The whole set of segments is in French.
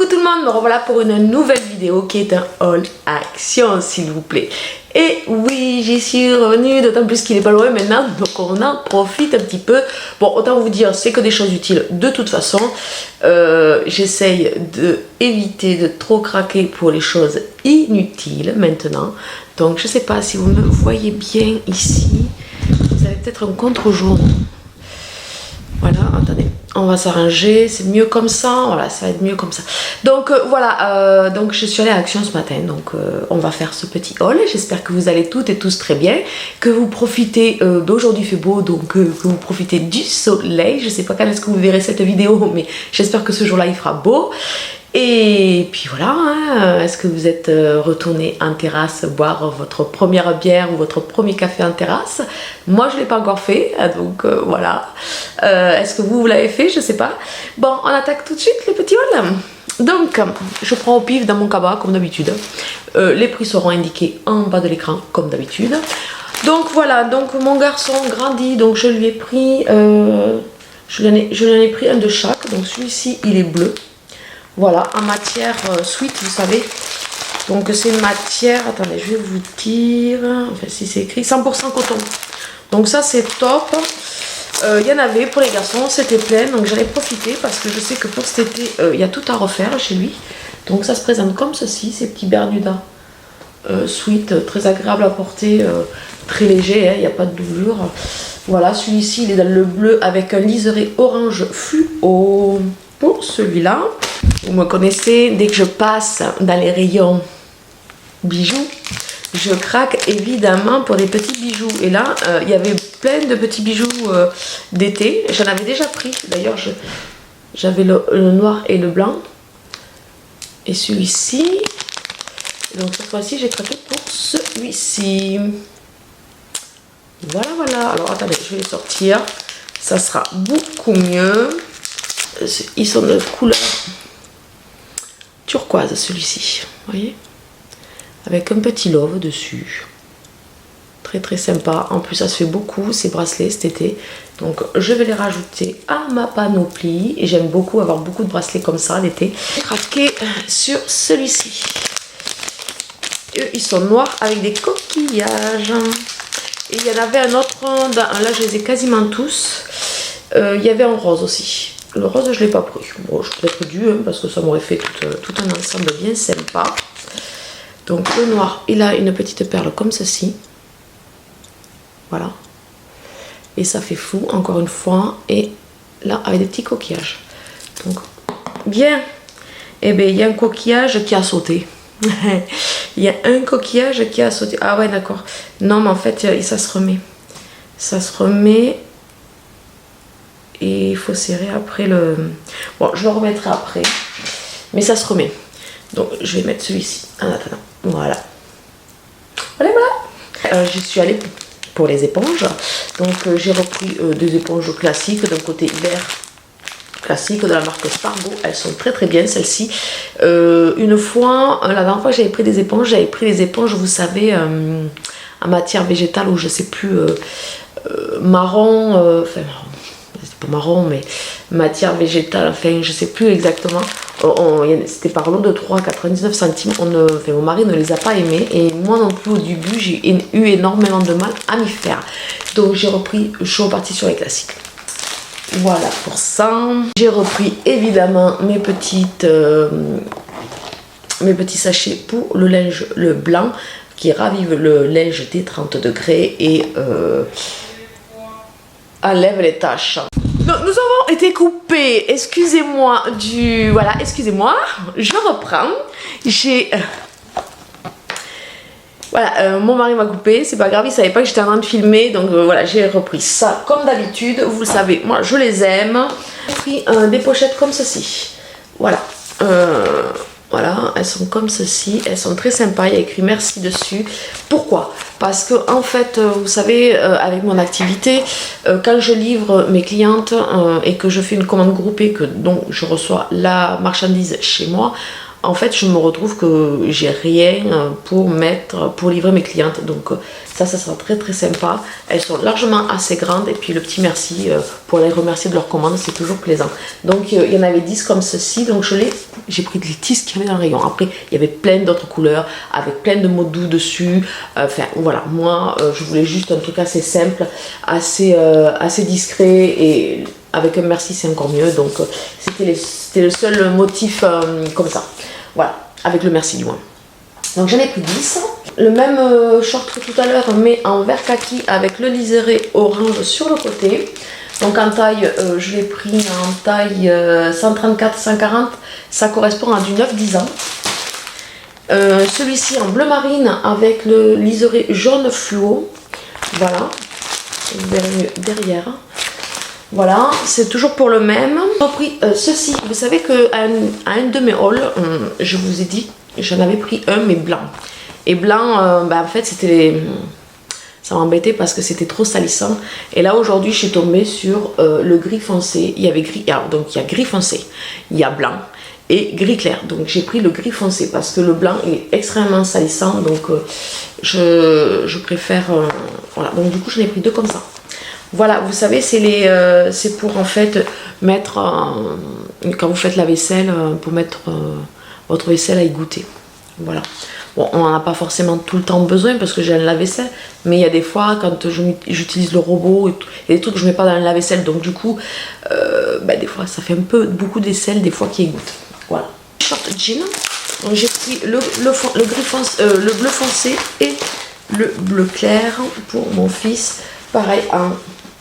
Coucou tout le monde, me revoilà pour une nouvelle vidéo qui est un haul action s'il vous plaît. Et oui, j'y suis revenue, d'autant plus qu'il est pas loin maintenant, donc on en profite un petit peu. Bon, autant vous dire, c'est que des choses utiles de toute façon. J'essaye d'éviter de trop craquer pour les choses inutiles maintenant. Donc je sais pas si vous me voyez bien ici, vous avez peut-être un contre-jour. Voilà, attendez, on va s'arranger, c'est mieux comme ça, voilà, ça va être mieux comme ça. Donc voilà, donc je suis allée à Action ce matin, donc on va faire ce petit haul. J'espère que vous allez toutes et tous très bien, que vous profitez, d'aujourd'hui il fait beau, donc que vous profitez du soleil. Je sais pas quand est-ce que vous verrez cette vidéo, mais j'espère que ce jour-là il fera beau. Et puis voilà, hein, est-ce que vous êtes retourné en terrasse boire votre première bière ou votre premier café en terrasse? Moi je ne l'ai pas encore fait, donc voilà. Est-ce que vous l'avez fait? Je sais pas. Bon, on attaque tout de suite le petit haul. Donc, je prends au pif dans mon cabas comme d'habitude. Les prix seront indiqués en bas de l'écran comme d'habitude. Donc voilà, donc mon garçon grandit, donc je lui ai pris, je lui en ai pris un de chaque. Donc celui-ci il est bleu. Voilà, en matière sweet, vous savez. Donc c'est une matière, attendez, je vais vous dire, enfin si c'est écrit, 100% coton. Donc ça c'est top. Il y en avait pour les garçons, c'était plein, donc j'en ai profité parce que je sais que pour cet été, il y a tout à refaire chez lui. Donc ça se présente comme ceci, ces petits Bermudas sweet, très agréable à porter, très léger, il n'y a pas de doublure. Voilà, celui-ci il est dans le bleu avec un liseré orange fluo. Pour celui-là, vous me connaissez, dès que je passe dans les rayons bijoux, je craque évidemment pour des petits bijoux. Et là, il y avait plein de petits bijoux d'été. J'en avais déjà pris. D'ailleurs, j'avais le noir et le blanc. Et celui-ci. Donc cette fois-ci, j'ai craqué pour celui-ci. Voilà, voilà. Alors attendez, je vais les sortir. Ça sera beaucoup mieux. Ils sont de couleur turquoise, celui-ci. Vous voyez, avec un petit love dessus. Très très sympa. En plus ça se fait beaucoup ces bracelets cet été, donc je vais les rajouter à ma panoplie. Et j'aime beaucoup avoir beaucoup de bracelets comme ça l'été. J'ai craqué sur celui-ci. Eux ils sont noirs avec des coquillages. Et il y en avait un autre, là je les ai quasiment tous. Il y avait un rose aussi. Le rose je ne l'ai pas pris. Bon, je peux être dû, hein, parce que ça m'aurait fait tout un ensemble bien sympa. Donc le noir, il a une petite perle comme ceci. Voilà. Et ça fait fou, encore une fois. Et là, avec des petits coquillages. Donc, bien. Eh bien, il y a un coquillage qui a sauté. Il y a un coquillage qui a sauté. Ah ouais, d'accord. Non, mais en fait, ça se remet. Ça se remet. Et il faut serrer après le... Bon, je le remettrai après. Mais ça se remet. Donc, je vais mettre celui-ci en attendant. Voilà. Voilà, voilà. J'y suis allée pour les éponges. Donc, j'ai repris des éponges classiques. D'un côté hiver classique de la marque Spargo. Elles sont très très bien, celles-ci. Une fois, la dernière fois que j'avais pris des éponges, vous savez, en matière végétale ou je sais plus, marron, enfin marron. C'est pas marron, mais matière végétale, enfin je sais plus exactement. C'était par lot de 3,99 centimes. Enfin, mon mari ne les a pas aimés et moi non plus au début j'ai eu énormément de mal à m'y faire. Donc j'ai repris, je suis repartie sur les classiques. Voilà pour ça. J'ai repris évidemment mes petits sachets pour le linge, le blanc qui ravive le linge des 30 degrés et enlève les taches. Donc, nous avons été coupés, excusez-moi voilà, excusez-moi, je reprends. J'ai... Voilà, mon mari m'a coupé, c'est pas grave, il savait pas que j'étais en train de filmer, donc voilà, j'ai repris ça comme d'habitude. Vous le savez, moi je les aime. J'ai pris des pochettes comme ceci. Voilà. Voilà, elles sont comme ceci, elles sont très sympas, il y a écrit merci dessus. Pourquoi? Parce que en fait, vous savez, avec mon activité, quand je livre mes clientes et que je fais une commande groupée, dont je reçois la marchandise chez moi, en fait je me retrouve que j'ai rien pour livrer mes clientes, donc ça sera très très sympa. Elles sont largement assez grandes, et puis le petit merci pour les remercier de leur commande, c'est toujours plaisant. Donc il y en avait 10 comme ceci, donc j'ai pris les 10 qu'il y avait dans le rayon. Après il y avait plein d'autres couleurs avec plein de mots doux dessus, enfin voilà, moi je voulais juste un truc assez simple, assez discret, et avec un merci c'est encore mieux, donc c'était le seul motif comme ça, voilà, avec le merci du moins. Donc j'en ai pris 10. Le même short que tout à l'heure, mais en vert kaki avec le liseré orange sur le côté. Donc en taille, je l'ai pris en taille 134-140, ça correspond à du 9-10 ans. Celui-ci en bleu marine avec le liseré jaune fluo, voilà, vous verrez mieux derrière. Voilà, c'est toujours pour le même. J'ai pris ceci, vous savez qu'à un de mes hauls, je vous ai dit, j'en avais pris un mais blanc. Et blanc, en fait ça m'embêtait parce que c'était trop salissant. Et là aujourd'hui je suis tombée sur le gris foncé. Il y avait gris, donc il y a gris foncé, il y a blanc et gris clair. Donc j'ai pris le gris foncé parce que le blanc est extrêmement salissant. Donc je préfère, voilà, donc du coup j'en ai pris 2 comme ça. Voilà, vous savez, c'est pour en fait mettre, quand vous faites la vaisselle, pour mettre votre vaisselle à y goûter. Voilà. Bon, on n'en a pas forcément tout le temps besoin parce que j'ai un lave-vaisselle, mais il y a des fois quand j'utilise le robot, il y a des trucs que je ne mets pas dans le lave-vaisselle, donc du coup, des fois ça fait beaucoup de vaisselle, des fois qui égoutte. Voilà. Short jean. Donc j'ai pris le bleu foncé et le bleu clair pour mon fils. Pareil,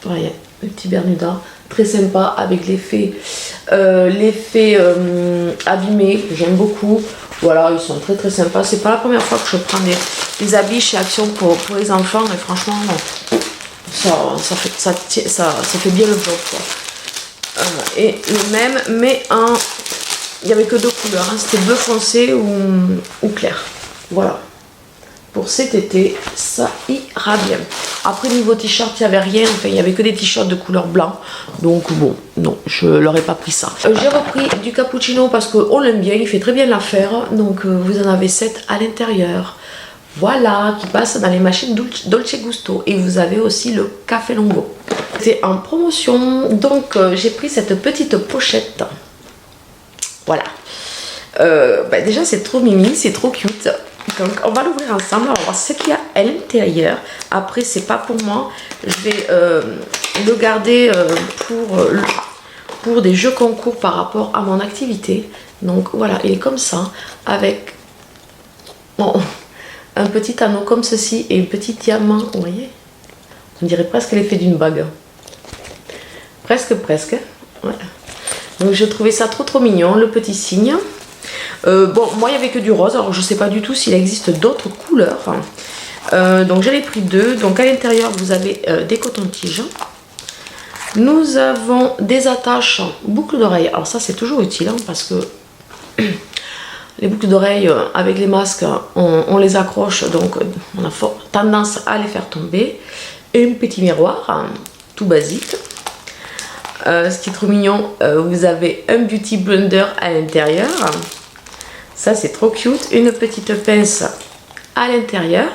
voyez, le petit Bermuda, très sympa avec l'effet abîmé que j'aime beaucoup. Voilà, ils sont très très sympas. C'est pas la première fois que je prends des habits chez Action pour les enfants, et franchement ça fait bien le job, quoi. Et le même, mais il n'y avait que 2 couleurs, hein. C'était bleu foncé ou clair. Voilà. Pour cet été, ça ira bien. Après niveau t-shirt, il n'y avait rien, enfin il n'y avait que des t-shirts de couleur blanc. Donc bon, non, je leur ai pas pris ça. J'ai repris du cappuccino parce qu'on l'aime bien, il fait très bien l'affaire. Donc vous en avez 7 à l'intérieur. Voilà, qui passe dans les machines Dolce Gusto. Et vous avez aussi le café longo. C'est en promotion, donc j'ai pris cette petite pochette. Voilà. Déjà c'est trop mimi, c'est trop cute. Donc on va l'ouvrir ensemble, on va voir ce qu'il y a à l'intérieur. Après c'est pas pour moi, je vais le garder pour des jeux concours par rapport à mon activité. Donc voilà, il est comme ça, avec un petit anneau comme ceci et un petit diamant, vous voyez, on dirait presque l'effet d'une bague. Presque. Voilà. Donc je trouvais ça trop mignon, le petit signe. Bon, moi il n'y avait que du rose, alors je ne sais pas du tout s'il existe d'autres couleurs. Donc j'en ai pris 2. Donc à l'intérieur vous avez des cotons-tiges. Nous avons des attaches boucles d'oreilles. Alors ça c'est toujours utile, hein, parce que les boucles d'oreilles avec les masques on les accroche, donc on a tendance à les faire tomber. Et un petit miroir tout basique. Ce qui est trop mignon, vous avez un beauty blender à l'intérieur. Ça c'est trop cute. Une petite pince à l'intérieur.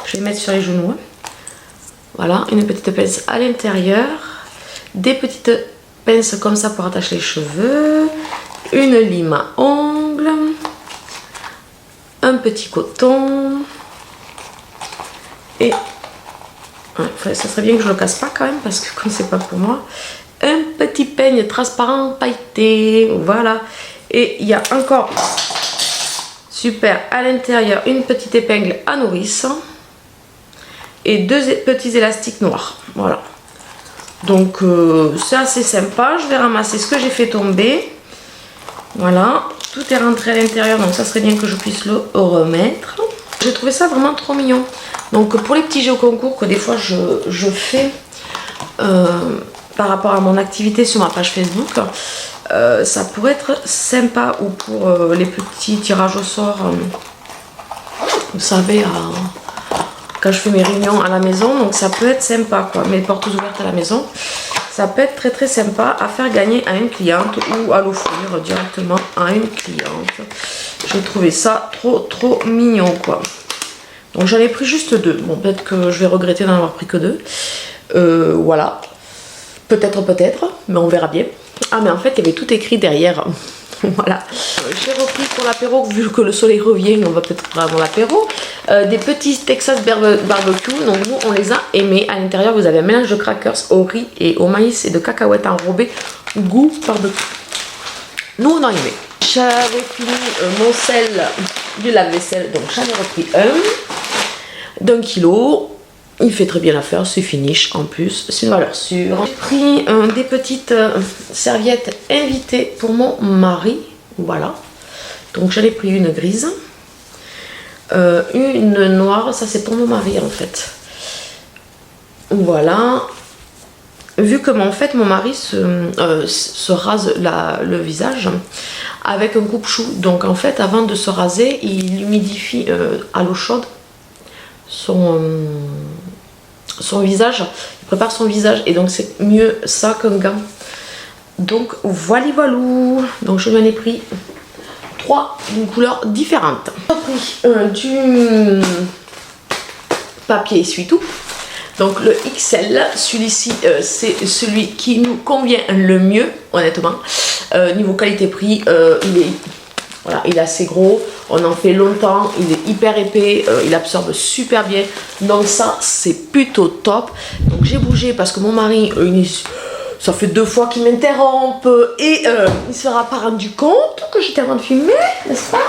Je vais mettre sur les genoux. Voilà, une petite pince à l'intérieur. Des petites pinces comme ça pour attacher les cheveux. Une lime à ongles. Un petit coton. Et ça serait bien que je le casse pas quand même, parce que comme c'est pas pour moi. Un petit peigne transparent pailleté. Voilà. Et il y a encore, super, à l'intérieur, une petite épingle à nourrice et 2 petits élastiques noirs. Voilà. Donc c'est assez sympa. Je vais ramasser ce que j'ai fait tomber. Voilà. Tout est rentré à l'intérieur, donc ça serait bien que je puisse le remettre. J'ai trouvé ça vraiment trop mignon. Donc pour les petits jeux concours que des fois je fais par rapport à mon activité sur ma page Facebook, ça pourrait être sympa, ou pour les petits tirages au sort, vous savez, quand je fais mes réunions à la maison, donc ça peut être sympa, quoi, mes portes ouvertes à la maison, ça peut être très très sympa à faire gagner à une cliente ou à l'offrir directement à une cliente. J'ai trouvé ça trop mignon quoi. Donc j'en ai pris juste 2. Bon, peut-être que je vais regretter d'en avoir pris que 2. Voilà. Peut-être, mais on verra bien. Ah mais en fait il y avait tout écrit derrière. Voilà. J'ai repris pour l'apéro, vu que le soleil revient, on va peut-être prendre l'apéro. Des petits Texas barbecue. Donc nous on les a aimés. À l'intérieur vous avez un mélange de crackers au riz et au maïs et de cacahuètes enrobées. Goût barbecue. Nous on a aimé. J'avais fini mon sel du lave-vaisselle, donc j'en ai repris un d'1 kilo. Il fait très bien l'affaire, c'est finish en plus, c'est une valeur sûre. J'ai pris des petites serviettes invitées pour mon mari, voilà. Donc j'en ai pris une grise, une noire, ça c'est pour mon mari en fait. Voilà. Vu que en fait mon mari se rase le visage avec un coupe-chou, donc en fait avant de se raser, il humidifie à l'eau chaude son visage, il prépare son visage et donc c'est mieux ça qu'un gant. Donc voilà. Donc je lui en ai pris 3 d'une couleur différente. J'ai pris du papier essuie-tout. Donc le XL, celui-ci c'est celui qui nous convient le mieux honnêtement. Niveau qualité-prix, il est assez gros, on en fait longtemps, il est hyper épais, il absorbe super bien, donc ça c'est plutôt top. Donc j'ai bougé parce que mon mari, ça fait 2 fois qu'il m'interrompt et il se sera pas rendu compte que j'étais en train de filmer, n'est-ce pas?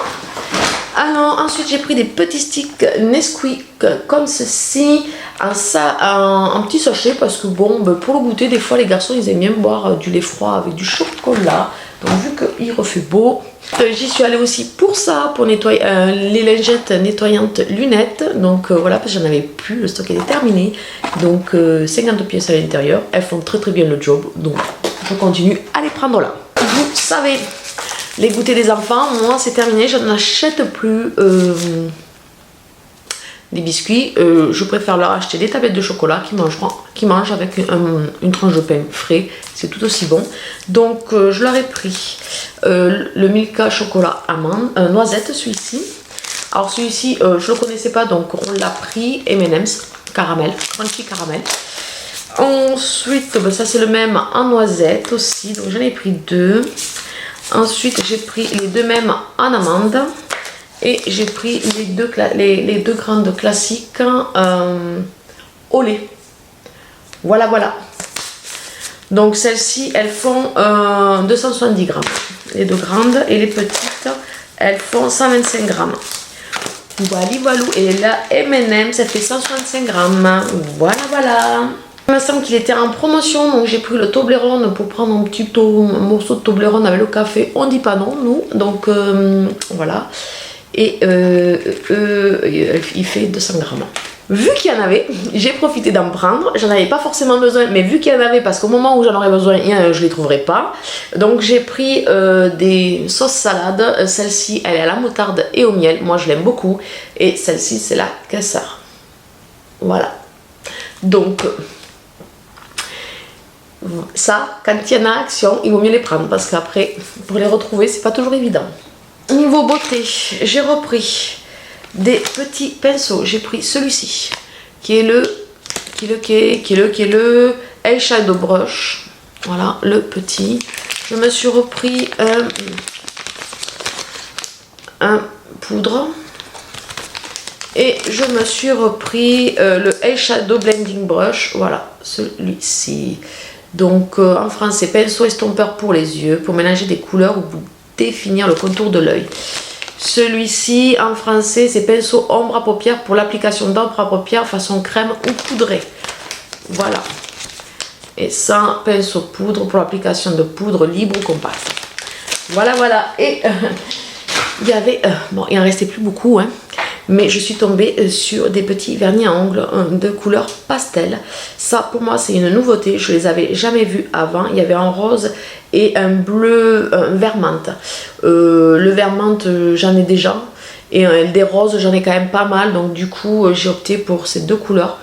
Alors ensuite j'ai pris des petits sticks Nesquik comme ceci, un petit sachet parce que bon, pour le goûter, des fois les garçons ils aiment bien boire du lait froid avec du chocolat. Donc vu qu'il refait beau, j'y suis allée aussi pour ça, pour nettoyer les lingettes nettoyantes lunettes. Donc voilà, parce que j'en avais plus, le stock était terminé. Donc 50 pièces à l'intérieur, elles font très bien le job. Donc je continue à les prendre là. Vous savez, les goûters des enfants, moi c'est terminé, je n'achète plus des biscuits. Je préfère leur acheter des tablettes de chocolat qui mangent avec une tranche de pain frais, c'est tout aussi bon. Donc je leur ai pris le Milka chocolat amande, noisette celui-ci. Alors celui-ci je le connaissais pas, donc on l'a pris M&M's caramel, crunchy caramel. Ensuite ça c'est le même en noisette aussi, donc j'en ai pris 2. Ensuite j'ai pris les 2 mêmes en amande. Et j'ai pris les deux grandes classiques au lait. Voilà. Donc celles-ci, elles font 270 grammes. Les 2 grandes et les petites, elles font 125 grammes. Voilà. Et la M&M, ça fait 165 grammes. Voilà. Il me semble qu'il était en promotion, donc j'ai pris le Toblerone pour prendre un petit morceau de Toblerone avec le café. On dit pas non, nous. Donc voilà. Et il fait 200 grammes. Vu qu'il y en avait, j'ai profité d'en prendre. J'en avais pas forcément besoin, mais vu qu'il y en avait, parce qu'au moment où j'en aurais besoin, je les trouverais pas. Donc j'ai pris des sauces salades. Celle-ci, elle est à la moutarde et au miel. Moi, je l'aime beaucoup. Et celle-ci, c'est la cassare. Voilà. Donc ça, quand il y en a action, il vaut mieux les prendre parce qu'après, pour les retrouver, c'est pas toujours évident. Niveau beauté, j'ai repris des petits pinceaux. J'ai pris celui-ci qui est le eyeshadow brush. Voilà, le petit. Je me suis repris un poudre et je me suis repris le eyeshadow blending brush. Voilà, celui-ci. Donc en français, pinceau estompeur pour les yeux, pour mélanger des couleurs ou définir le contour de l'œil. Celui-ci en français c'est pinceau ombre à paupières pour l'application d'ombre à paupières façon crème ou poudrée. Voilà. Et ça, pinceau poudre pour l'application de poudre libre ou compacte. Voilà. Et il y avait bon, il en restait plus beaucoup hein, mais je suis tombée sur des petits vernis à ongles de couleur pastel. Ça pour moi c'est une nouveauté, je les avais jamais vus avant. Il y avait un rose et un bleu, un vert menthe. Le vert menthe j'en ai déjà et des roses j'en ai quand même pas mal, donc du coup j'ai opté pour ces 2 couleurs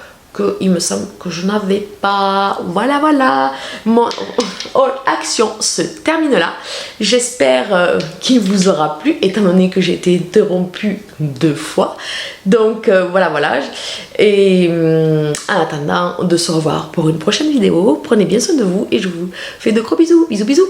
il me semble que je n'avais pas. Voilà, mon haul action se termine là. J'espère qu'il vous aura plu, étant donné que j'ai été interrompue 2 fois. Donc voilà. Et en attendant de se revoir pour une prochaine vidéo, prenez bien soin de vous et je vous fais de gros bisous. Bisous.